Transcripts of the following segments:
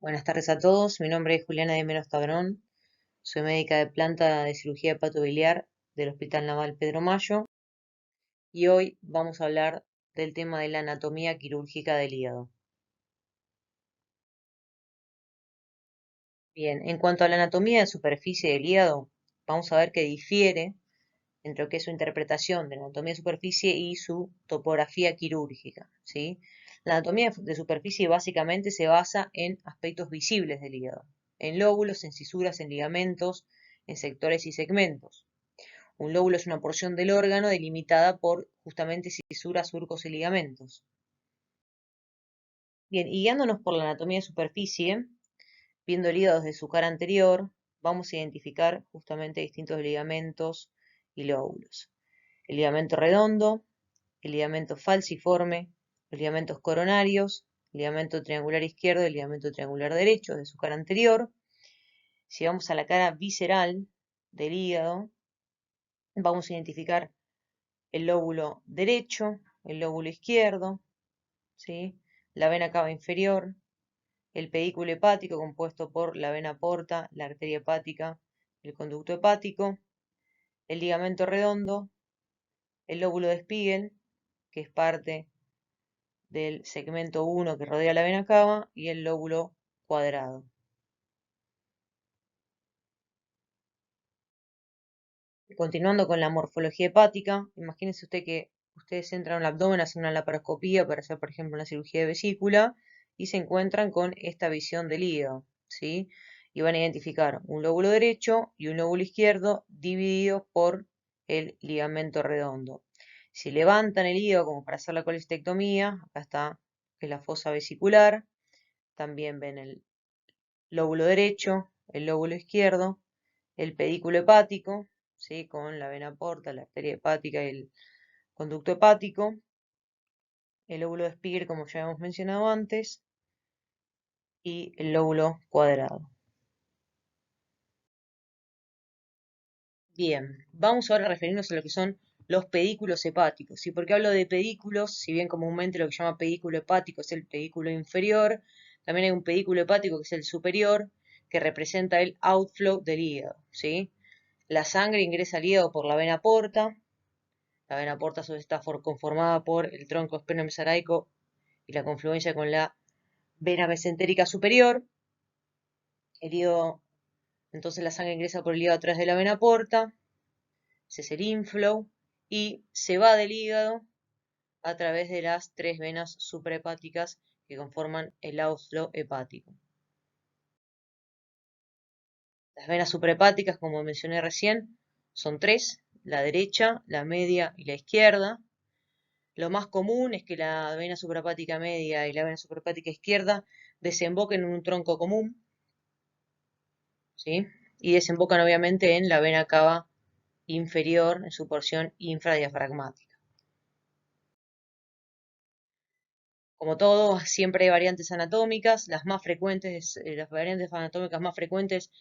Buenas tardes a todos, mi nombre es Juliana de Menos Tabrón, soy médica de planta de cirugía hepatobiliar del Hospital Naval Pedro Mayo y hoy vamos a hablar del tema de la anatomía quirúrgica del hígado. Bien, en cuanto a la anatomía de superficie del hígado, vamos a ver que difiere entre lo que es su interpretación de la anatomía de superficie y su topografía quirúrgica, ¿sí? La anatomía de superficie básicamente se basa en aspectos visibles del hígado, en lóbulos, en cisuras, en ligamentos, en sectores y segmentos. Un lóbulo es una porción del órgano delimitada por justamente cisuras, surcos y ligamentos. Bien, y guiándonos por la anatomía de superficie, viendo el hígado desde su cara anterior, vamos a identificar justamente distintos ligamentos y lóbulos. El ligamento redondo, el ligamento falciforme, los ligamentos coronarios, el ligamento triangular izquierdo y el ligamento triangular derecho de su cara anterior. Si vamos a la cara visceral del hígado, vamos a identificar el lóbulo derecho, el lóbulo izquierdo, ¿sí? La vena cava inferior, el pedículo hepático compuesto por la vena porta, la arteria hepática, el conducto hepático, el ligamento redondo, el lóbulo de Spiegel, que es parte del segmento 1 que rodea la vena cava, y el lóbulo cuadrado. Continuando con la morfología hepática, imagínense usted que ustedes entran al abdomen, hacen una laparoscopía para hacer, por ejemplo, una cirugía de vesícula y se encuentran con esta visión del hígado, ¿sí? Y van a identificar un lóbulo derecho y un lóbulo izquierdo divididos por el ligamento redondo. Si levantan el hígado como para hacer la colestectomía, acá está, que es la fosa vesicular, también ven el lóbulo derecho, el lóbulo izquierdo, el pedículo hepático, ¿sí? Con la vena porta, la arteria hepática y el conducto hepático, el lóbulo de Spiegel, como ya hemos mencionado antes, y el lóbulo cuadrado. Bien, vamos ahora a referirnos a lo que son los pedículos hepáticos. ¿Sí? ¿Por qué hablo de pedículos? Si bien comúnmente lo que se llama pedículo hepático es el pedículo inferior, también hay un pedículo hepático que es el superior, que representa el outflow del hígado, ¿sí? La sangre ingresa al hígado por la vena porta. La vena porta está conformada por el tronco esplenomesoraico y la confluencia con la vena mesentérica superior. El hígado, entonces la sangre ingresa por el hígado a través de la vena porta, ese es el inflow, y se va del hígado a través de las tres venas suprahepáticas que conforman el outflow hepático. Las venas suprahepáticas, como mencioné recién, son tres, la derecha, la media y la izquierda. Lo más común es que la vena suprahepática media y la vena suprahepática izquierda desemboquen en un tronco común, ¿sí? Y desembocan obviamente en la vena cava inferior en su porción infradiafragmática. Como todo, siempre hay variantes anatómicas. Las más frecuentes, las variantes anatómicas más frecuentes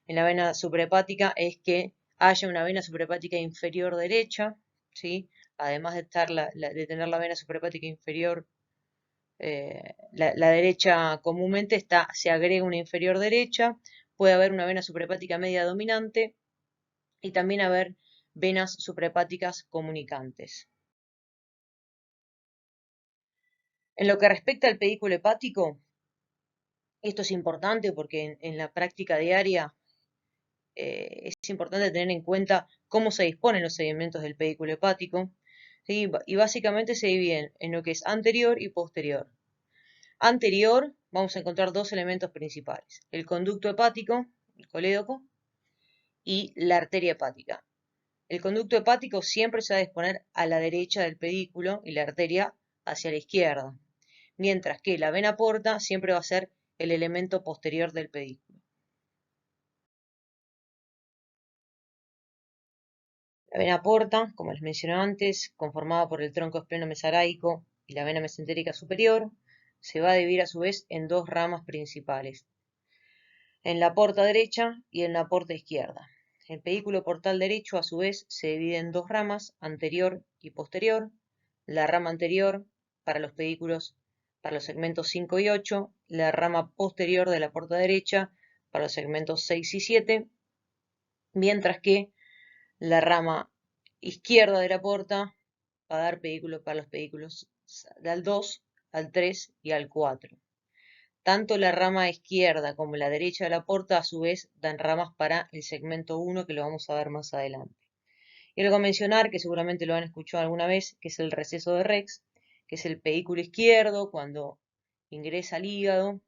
en la vena suprahepática es que haya una vena suprahepática inferior derecha, ¿sí? Además de, de tener la vena suprahepática inferior, la derecha comúnmente se agrega una inferior derecha, puede haber una vena suprahepática media dominante y también haber venas suprahepáticas comunicantes. En lo que respecta al pedículo hepático, esto es importante porque en la práctica diaria es importante tener en cuenta cómo se disponen los segmentos del pedículo hepático, ¿sí? Y básicamente se dividen en lo que es anterior y posterior. Anterior vamos a encontrar dos elementos principales, el conducto hepático, el colédoco, y la arteria hepática. El conducto hepático siempre se va a disponer a la derecha del pedículo y la arteria hacia la izquierda, mientras que la vena porta siempre va a ser el elemento posterior del pedículo. La vena porta, como les mencioné antes, conformada por el tronco espleno-mesaraico y la vena mesentérica superior, se va a dividir a su vez en dos ramas principales, en la porta derecha y en la porta izquierda. El pedículo portal derecho, a su vez, se divide en dos ramas, anterior y posterior. La rama anterior, para los pedículos para los segmentos 5 y 8, la rama posterior de la puerta derecha para los segmentos 6 y 7, mientras que la rama izquierda de la puerta va a dar pedículo para los pedículos al 2, al 3 y al 4. Tanto la rama izquierda como la derecha de la puerta a su vez dan ramas para el segmento 1 que lo vamos a ver más adelante. Y algo a mencionar, que seguramente lo han escuchado alguna vez, que es el receso de Rex, que es el pedículo izquierdo cuando ingresa al hígado,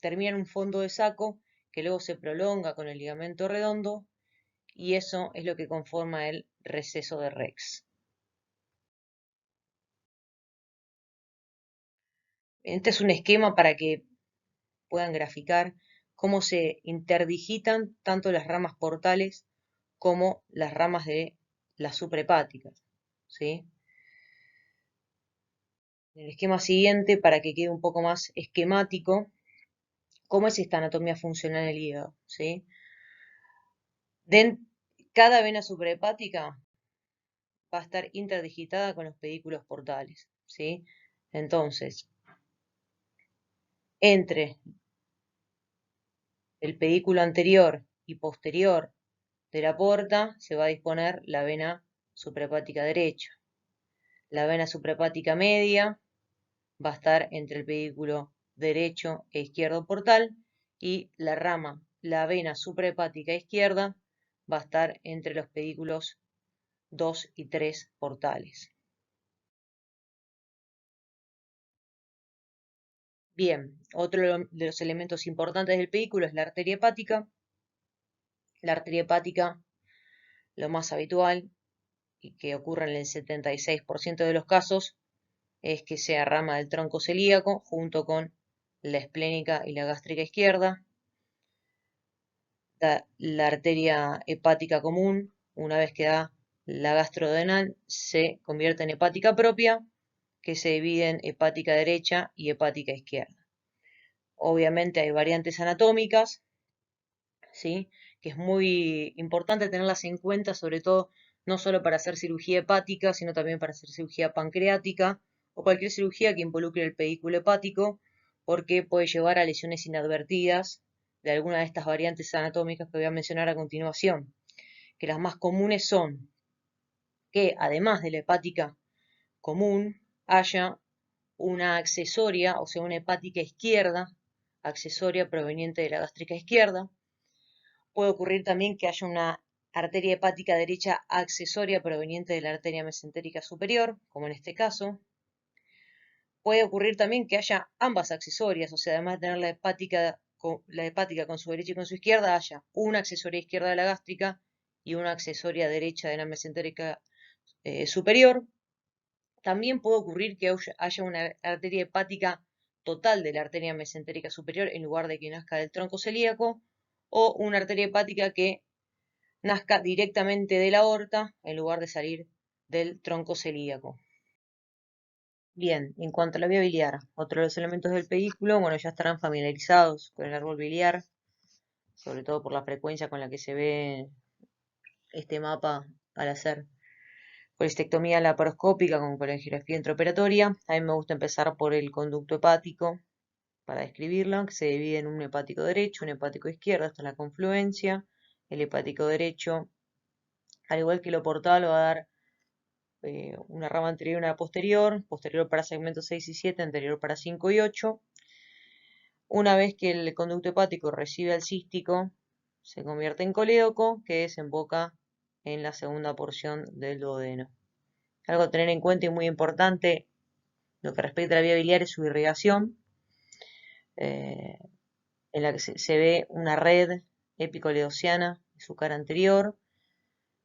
termina en un fondo de saco que luego se prolonga con el ligamento redondo y eso es lo que conforma el receso de Rex. Este es un esquema para que puedan graficar cómo se interdigitan tanto las ramas portales como las ramas de las suprahepáticas, ¿sí? En el esquema siguiente, para que quede un poco más esquemático, cómo es esta anatomía funcional en el hígado, ¿sí? Cada vena suprahepática va a estar interdigitada con los pedículos portales, ¿sí? Entonces, entre el pedículo anterior y posterior de la porta se va a disponer la vena suprahepática derecha. La vena suprahepática media va a estar entre el pedículo derecho e izquierdo portal y la vena suprahepática izquierda va a estar entre los pedículos 2 y 3 portales. Bien, otro de los elementos importantes del pedículo es la arteria hepática. La arteria hepática, lo más habitual y que ocurre en el 76% de los casos, es que sea rama del tronco celíaco junto con la esplénica y la gástrica izquierda. La arteria hepática común, una vez que da la gastrodenal, se convierte en hepática propia, que se divide en hepática derecha y hepática izquierda. Obviamente hay variantes anatómicas, ¿sí? Que es muy importante tenerlas en cuenta, sobre todo no solo para hacer cirugía hepática, sino también para hacer cirugía pancreática o cualquier cirugía que involucre el pedículo hepático, porque puede llevar a lesiones inadvertidas de alguna de estas variantes anatómicas que voy a mencionar a continuación, que las más comunes son que además de la hepática común haya una accesoria, o sea, una hepática izquierda, accesoria proveniente de la gástrica izquierda. Puede ocurrir también que haya una arteria hepática derecha accesoria proveniente de la arteria mesentérica superior, como en este caso. Puede ocurrir también que haya ambas accesorias, o sea, además de tener la hepática con su derecha y con su izquierda, haya una accesoria izquierda de la gástrica y una accesoria derecha de la mesentérica superior. También puede ocurrir que haya una arteria hepática total de la arteria mesentérica superior en lugar de que nazca del tronco celíaco, o una arteria hepática que nazca directamente de la aorta en lugar de salir del tronco celíaco. Bien, en cuanto a la vía biliar, otro de los elementos del pedículo, bueno, ya estarán familiarizados con el árbol biliar, sobre todo por la frecuencia con la que se ve este mapa al hacer colestectomía laparoscópica con colegiografía intraoperatoria. A mí me gusta empezar por el conducto hepático para describirlo, que se divide en un hepático derecho, un hepático izquierdo, hasta la confluencia. El hepático derecho, al igual que lo portal, va a dar una rama anterior y una posterior, posterior para segmentos 6 y 7, anterior para 5 y 8. Una vez que el conducto hepático recibe al cístico, se convierte en colédoco, que desemboca en la segunda porción del duodeno. Algo a tener en cuenta y muy importante, lo que respecta a la vía biliar es su irrigación, en la que se ve una red epicoleociana en su cara anterior,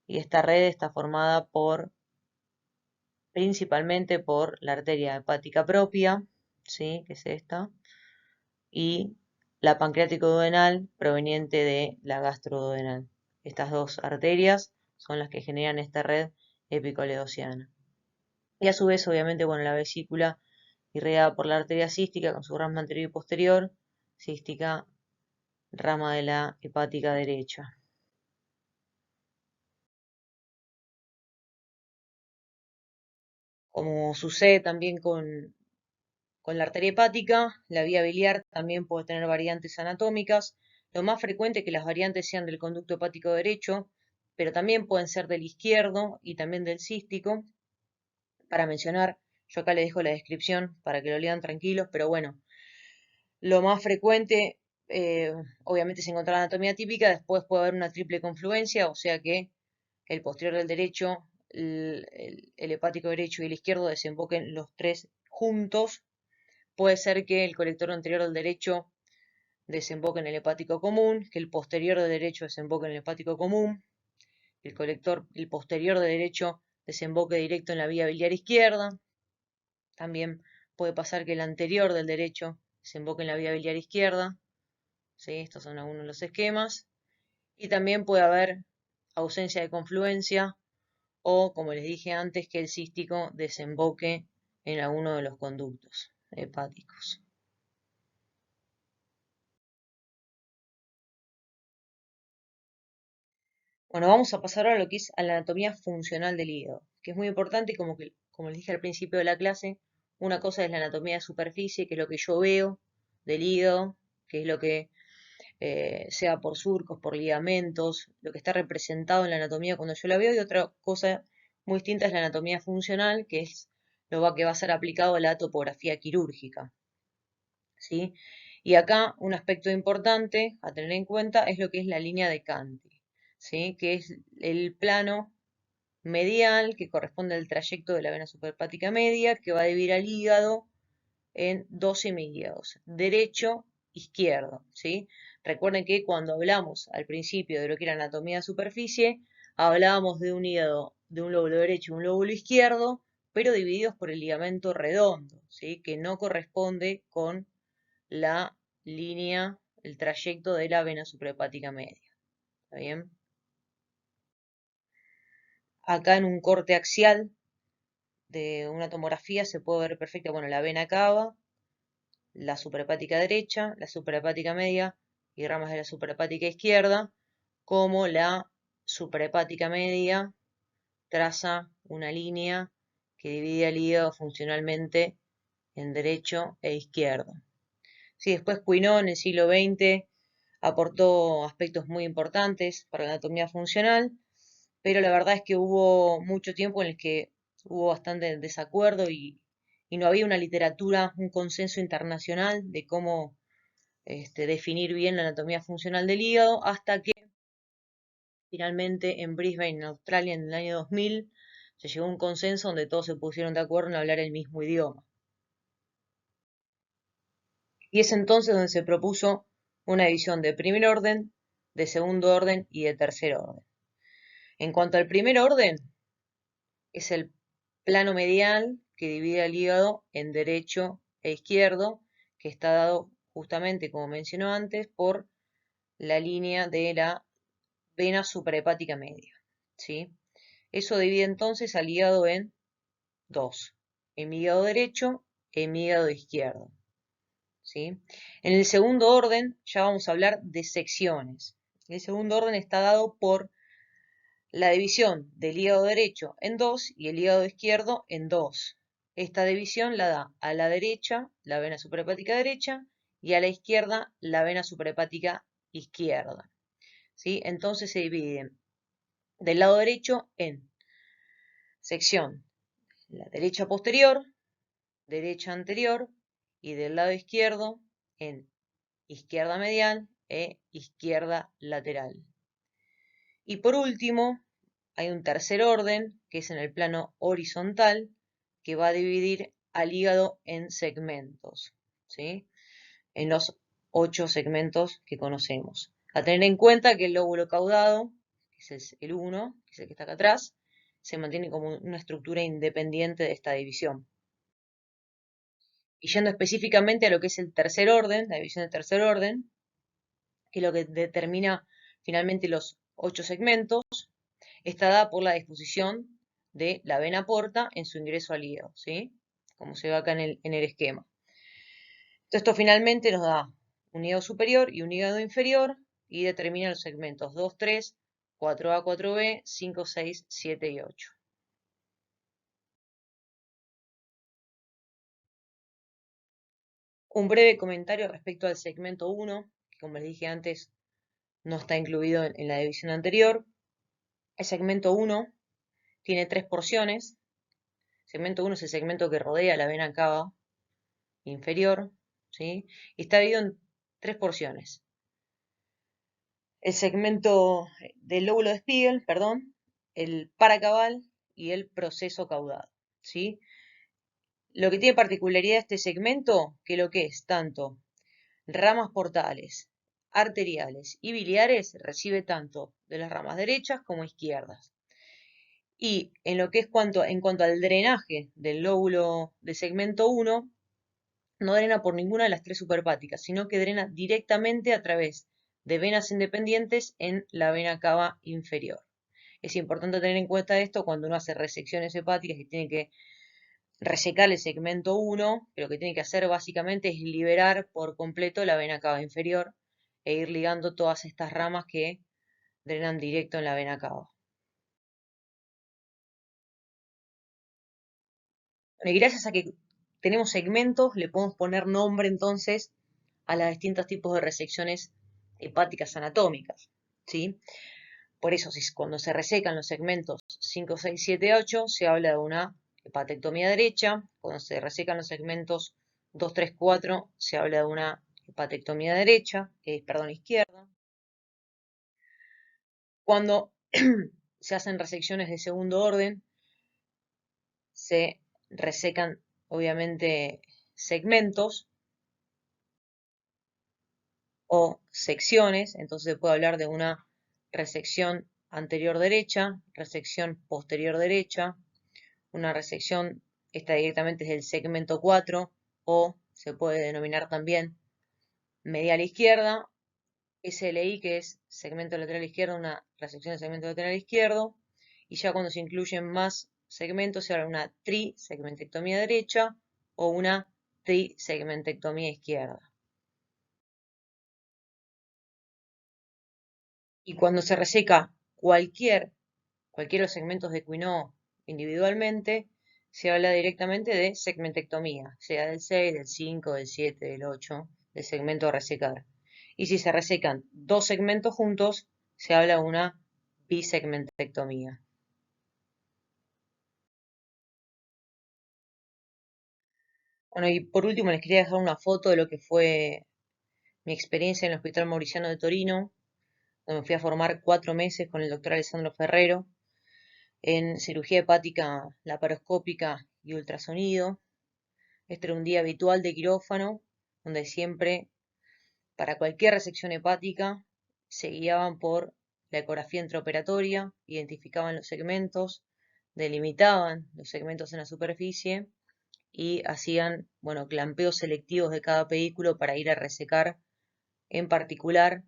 y esta red está formada principalmente por la arteria hepática propia, ¿sí? Que es esta, y la pancreático-duodenal proveniente de la gastroduodenal. Estas dos arterias son las que generan esta red epicoleociana. Y a su vez, obviamente, bueno, la vesícula irrigada por la arteria cística con su rama anterior y posterior, cística, rama de la hepática derecha. Como sucede también con Con la arteria hepática, la vía biliar también puede tener variantes anatómicas. Lo más frecuente es que las variantes sean del conducto hepático derecho, pero también pueden ser del izquierdo y también del cístico. Para mencionar, yo acá les dejo la descripción para que lo lean tranquilos, pero bueno, lo más frecuente obviamente es encontrar anatomía típica, después puede haber una triple confluencia, o sea que el posterior del derecho, el hepático derecho y el izquierdo desemboquen los tres juntos. Puede ser que el colector anterior del derecho desemboque en el hepático común, que el posterior del derecho desemboque en el hepático común, el posterior del derecho desemboque directo en la vía biliar izquierda. También puede pasar que el anterior del derecho desemboque en la vía biliar izquierda. ¿Sí? Estos son algunos de los esquemas. Y también puede haber ausencia de confluencia o, como les dije antes, que el cístico desemboque en alguno de los conductos hepáticos. Bueno, vamos a pasar ahora a lo que es a la anatomía funcional del hígado, que es muy importante y como les dije al principio de la clase, una cosa es la anatomía de superficie, que es lo que yo veo del hígado, que es lo que sea por surcos, por ligamentos, lo que está representado en la anatomía cuando yo la veo, y otra cosa muy distinta es la anatomía funcional, que es lo que va a ser aplicado a la topografía quirúrgica. ¿Sí? Y acá un aspecto importante a tener en cuenta es lo que es la línea de Canti, ¿sí? Que es el plano medial que corresponde al trayecto de la vena suprahepática media, que va a dividir al hígado en dos semihígados, derecho, izquierdo, ¿sí? Recuerden que cuando hablamos al principio de lo que era anatomía de superficie, hablábamos de un hígado, de un lóbulo derecho y un lóbulo izquierdo, pero divididos por el ligamento redondo, ¿sí? Que no corresponde con la línea, el trayecto de la vena suprahepática media. ¿Está bien? Acá en un corte axial de una tomografía se puede ver perfecta, bueno, la vena cava, la suprahepática derecha, la suprahepática media y ramas de la suprahepática izquierda, como la suprahepática media traza una línea que divide al hígado funcionalmente en derecho e izquierdo. Sí, después Quinault en el siglo XX aportó aspectos muy importantes para la anatomía funcional, pero la verdad es que hubo mucho tiempo en el que hubo bastante desacuerdo y no había una literatura, un consenso internacional de cómo definir bien la anatomía funcional del hígado, hasta que finalmente en Brisbane, en Australia, en el año 2000, se llegó a un consenso donde todos se pusieron de acuerdo en hablar el mismo idioma. Y es entonces donde se propuso una división de primer orden, de segundo orden y de tercer orden. En cuanto al primer orden, es el plano medial que divide al hígado en derecho e izquierdo, que está dado justamente, como mencionó antes, por la línea de la vena suprahepática media. ¿Sí? Eso divide entonces al hígado en dos, en mi hígado derecho y en mi hígado izquierdo. ¿Sí? En el segundo orden ya vamos a hablar de secciones. El segundo orden está dado por la división del hígado derecho en dos y el hígado izquierdo en dos. Esta división la da a la derecha la vena suprahepática derecha y a la izquierda la vena suprahepática izquierda. ¿Sí? Entonces se dividen del lado derecho en sección la derecha posterior, derecha anterior y del lado izquierdo en izquierda medial e izquierda lateral. Y por último, hay un tercer orden, que es en el plano horizontal, que va a dividir al hígado en segmentos, ¿sí? En los 8 segmentos que conocemos. A tener en cuenta que el lóbulo caudado, que es el 1, que es el que está acá atrás, se mantiene como una estructura independiente de esta división. Y yendo específicamente a lo que es el tercer orden, la división de tercer orden, que es lo que determina finalmente los 8 segmentos, está dada por la disposición de la vena porta en su ingreso al hígado, ¿sí? Como se ve acá en el esquema. Esto finalmente nos da un hígado superior y un hígado inferior y determina los segmentos 2, 3, 4A, 4B, 5, 6, 7 y 8. Un breve comentario respecto al segmento 1, que como les dije antes, no está incluido en la división anterior. El segmento 1 tiene 3 porciones. El segmento 1 es el segmento que rodea la vena cava inferior, ¿sí? Y está dividido en 3 porciones. El segmento del lóbulo de Spiegel, perdón, el paracabal y el proceso caudado, ¿sí? Lo que tiene particularidad este segmento, que lo que es tanto ramas portales, arteriales y biliares, recibe tanto de las ramas derechas como izquierdas. Y en lo que es en cuanto al drenaje del lóbulo de segmento 1, no drena por ninguna de las 3 superhepáticas, sino que drena directamente a través de venas independientes en la vena cava inferior. Es importante tener en cuenta esto cuando uno hace resecciones hepáticas y tiene que resecar el segmento 1, que lo que tiene que hacer básicamente es liberar por completo la vena cava inferior e ir ligando todas estas ramas que drenan directo en la vena cava. Bueno, y gracias a que tenemos segmentos, le podemos poner nombre entonces a los distintos tipos de resecciones hepáticas anatómicas, ¿sí? Por eso, cuando se resecan los segmentos 5, 6, 7, 8, se habla de una hepatectomía derecha. Cuando se resecan los segmentos 2, 3, 4, se habla de una hepatectomía derecha, perdón, izquierda. Cuando se hacen resecciones de segundo orden, se resecan, obviamente, segmentos o secciones. Entonces se puede hablar de una resección anterior derecha, resección posterior derecha, una resección, esta directamente es del segmento 4, o se puede denominar también medial izquierda, SLI, que es segmento lateral izquierdo, una resección del segmento lateral izquierdo, y ya cuando se incluyen más segmentos se habla de una trisegmentectomía derecha o una trisegmentectomía izquierda. Y cuando se reseca cualquiera de los segmentos de Quinault individualmente, se habla directamente de segmentectomía, sea del 6, del 5, del 7, del 8, del segmento a resecar. Y si se resecan 2 segmentos juntos, se habla de una bisegmentectomía. Bueno, y por último les quería dejar una foto de lo que fue mi experiencia en el Hospital Mauriciano de Torino, donde me fui a formar 4 meses con el doctor Alessandro Ferrero en cirugía hepática laparoscópica y ultrasonido. Este era un día habitual de quirófano, donde siempre, para cualquier resección hepática, se guiaban por la ecografía intraoperatoria, identificaban los segmentos, delimitaban los segmentos en la superficie y hacían, bueno, clampeos selectivos de cada pedículo para ir a resecar en particular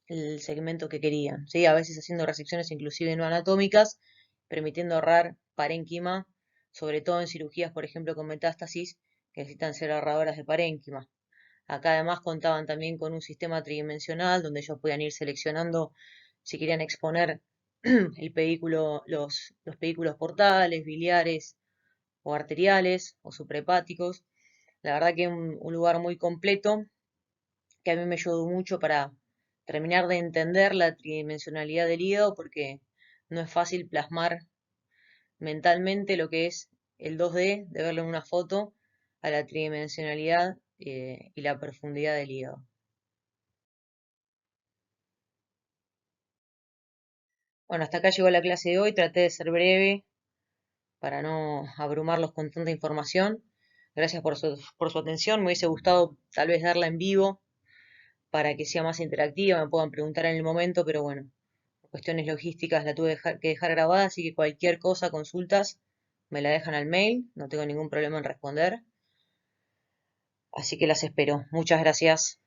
el segmento que querían, ¿sí? A veces haciendo resecciones inclusive no anatómicas, permitiendo ahorrar parénquima, sobre todo en cirugías, por ejemplo, con metástasis, que necesitan ser ahorradoras de parénquima. Acá además contaban también con un sistema tridimensional donde ellos podían ir seleccionando si querían exponer el pedículo, los pedículos portales, biliares o arteriales o suprahepáticos. La verdad que un lugar muy completo que a mí me ayudó mucho para terminar de entender la tridimensionalidad del hígado, porque no es fácil plasmar mentalmente lo que es el 2D, de verlo en una foto, a la tridimensionalidad y la profundidad del hígado. Bueno, hasta acá llegó la clase de hoy, traté de ser breve para no abrumarlos con tanta información. Gracias por su atención, me hubiese gustado tal vez darla en vivo para que sea más interactiva, me puedan preguntar en el momento, pero bueno, por cuestiones logísticas la tuve que dejar grabada, así que cualquier cosa, consultas, me la dejan al mail, no tengo ningún problema en responder. Así que las espero. Muchas gracias.